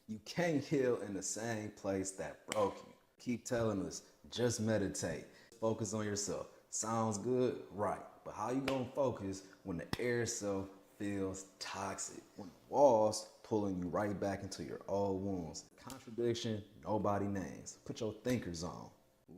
You can't heal in the same place that broke you. Keep telling us, just meditate. Focus on yourself. Sounds good? Right. But how you gonna focus when the air itself feels toxic? When the walls pulling you right back into your old wounds. Contradiction, nobody names. Put your thinkers on.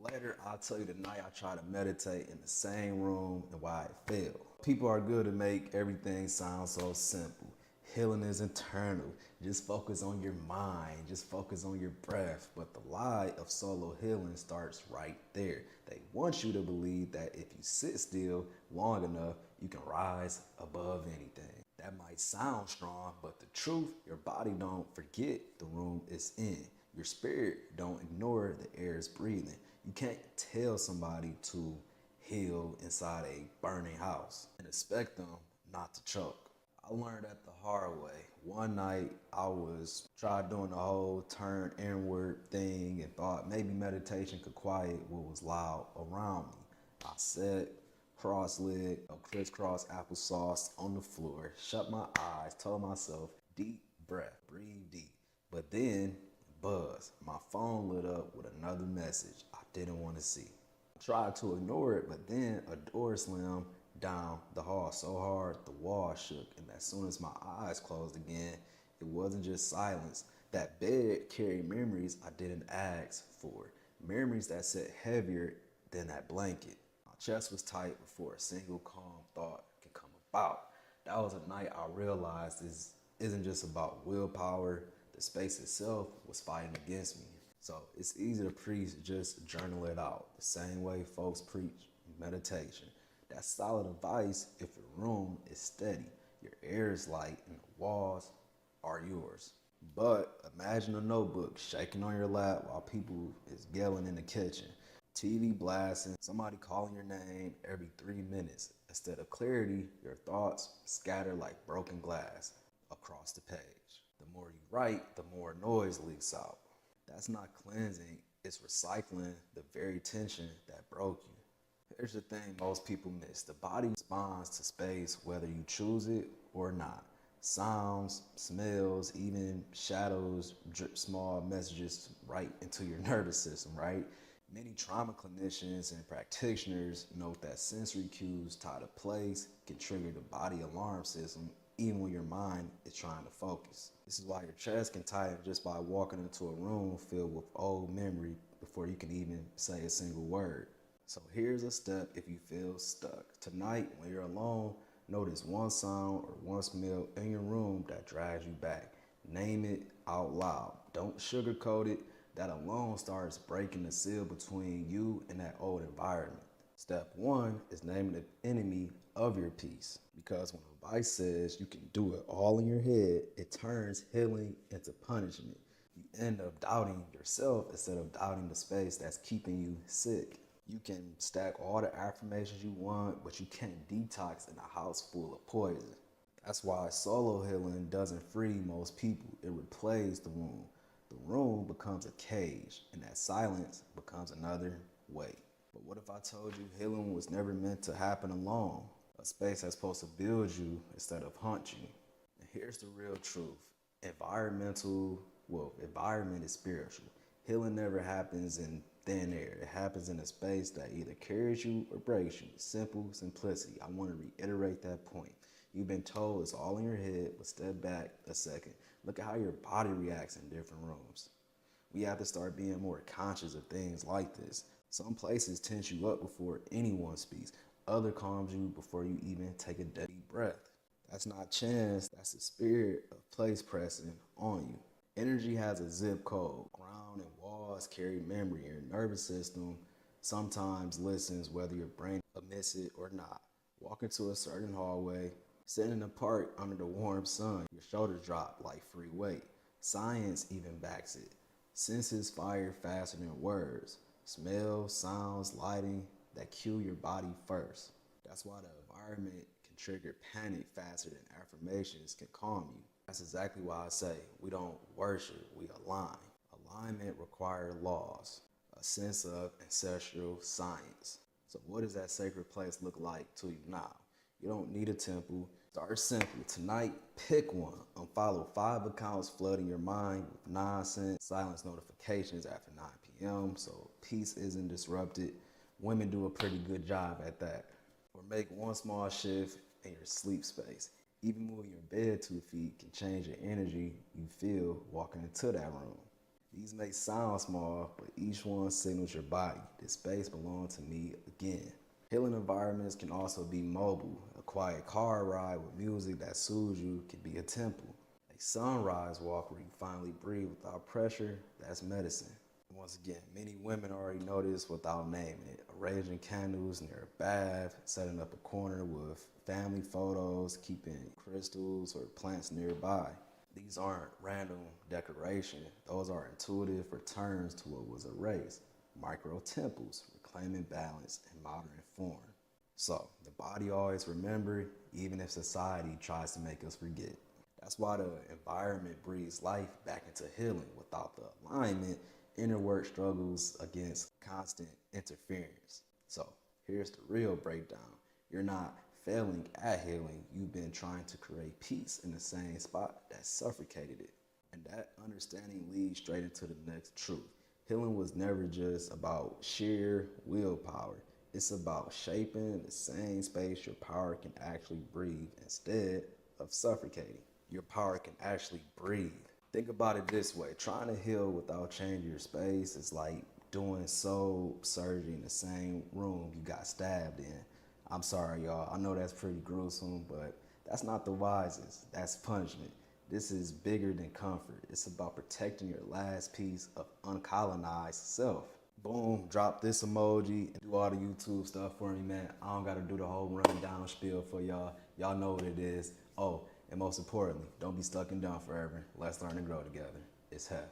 Later, I'll tell you the night I tried to meditate in the same room and why it failed. People are good to make everything sound so simple. Healing is internal. Just focus on your mind. Just focus on your breath. But the lie of solo healing starts right there. They want you to believe that if you sit still long enough, you can rise above anything. That might sound strong, but the truth, your body don't forget the room it's in. Your spirit don't ignore the air it's breathing. You can't tell somebody to heal inside a burning house and expect them not to choke. I learned that the hard way. One night I was tried doing the whole turn inward thing and thought maybe meditation could quiet what was loud around me. I sat cross-legged, crisscross applesauce on the floor, shut my eyes, told myself, deep breath, breathe deep. But then, buzz, my phone lit up with another message I didn't want to see. I tried to ignore it, but then a door slammed down the hall so hard the wall shook, and as soon as my eyes closed again, it wasn't just silence. That bed carried memories I didn't ask for, memories that sat heavier than that blanket. My chest was tight before a single calm thought could come about. That was a night I realized this isn't just about willpower. The space itself was fighting against me. So it's easy to preach, just journal it out. The same way folks preach meditation. That's solid advice if your room is steady, your air is light, and the walls are yours. But imagine a notebook shaking on your lap while people is yelling in the kitchen, TV blasting, somebody calling your name every 3 minutes. Instead of clarity, your thoughts scatter like broken glass across the page. The more you write, the more noise leaks out. That's not cleansing, it's recycling the very tension that broke you. Here's the thing most people miss. The body responds to space whether you choose it or not. Sounds, smells, even shadows drip small messages right into your nervous system, right? Many trauma clinicians and practitioners note that sensory cues tied to place can trigger the body alarm system even when your mind is trying to focus. This is why your chest can tighten just by walking into a room filled with old memory before you can even say a single word. So here's a step if you feel stuck. Tonight, when you're alone, notice one sound or one smell in your room that drags you back. Name it out loud. Don't sugarcoat it. That alone starts breaking the seal between you and that old environment. Step one is naming the enemy of your peace. Because when a vice says you can do it all in your head, it turns healing into punishment. You end up doubting yourself instead of doubting the space that's keeping you sick. You can stack all the affirmations you want, but you can't detox in a house full of poison. That's why solo healing doesn't free most people. It replays the room. The room becomes a cage, and that silence becomes another weight. But what if I told you healing was never meant to happen alone? A space that's supposed to build you instead of haunt you. And here's the real truth. Environment is spiritual. Healing never happens in thin air. It happens in a space that either carries you or breaks you. Simple simplicity. I want to reiterate that point. You've been told it's all in your head, but step back a second. Look at how your body reacts in different rooms. We have to start being more conscious of things like this. Some places tense you up before anyone speaks. Other calms you before you even take a deep breath. That's not chance, that's the spirit of place pressing on you. Energy has a zip code. Ground and walls carry memory. Your nervous system sometimes listens whether your brain admits it or not. Walk into a certain hallway, sit in a park under the warm sun, your shoulders drop like free weight. Science even backs it. Senses fire faster than words. Smells, sounds, lighting that cue your body first. That's why the environment can trigger panic faster than affirmations can calm you. That's exactly why I say we don't worship, we align. Alignment requires laws, a sense of ancestral science. So what does that sacred place look like to you now? You don't need a temple, Start simple. Tonight, pick one. Unfollow 5 accounts flooding your mind with nonsense. Silence notifications after 9 p.m. so peace isn't disrupted. Women do a pretty good job at that. Or make one small shift in your sleep space. Even moving your bed 2 feet can change the energy you feel walking into that room. These may sound small, but each one signals your body. This space belongs to me again. Healing environments can also be mobile. A quiet car ride with music that soothes you can be a temple. A sunrise walk where you finally breathe without pressure, that's medicine. Once again, many women already know this without naming it. Arranging candles near a bath, setting up a corner with family photos, keeping crystals or plants nearby. These aren't random decoration. Those are intuitive returns to what was erased. Micro temples, reclaiming balance in modern form. So the body always remembers, even if society tries to make us forget. That's why the environment breathes life back into healing. Without the alignment, inner work struggles against constant interference. So here's the real breakdown. You're not failing at healing. You've been trying to create peace in the same spot that suffocated it. And that understanding leads straight into the next truth. Healing was never just about sheer willpower. It's about shaping the same space your power can actually breathe instead of suffocating. Your power can actually breathe. Think about it this way. Trying to heal without changing your space is like doing soul surgery in the same room you got stabbed in. I'm sorry, y'all. I know that's pretty gruesome, but that's not the wisest. That's punishment. This is bigger than comfort. It's about protecting your last piece of uncolonized self. Boom, drop this emoji and do all the YouTube stuff for me, man. I don't gotta do the whole rundown spiel for y'all. Y'all know what it is. Oh, and most importantly, don't be stuck and dumb forever. Let's learn to grow together. It's Hef.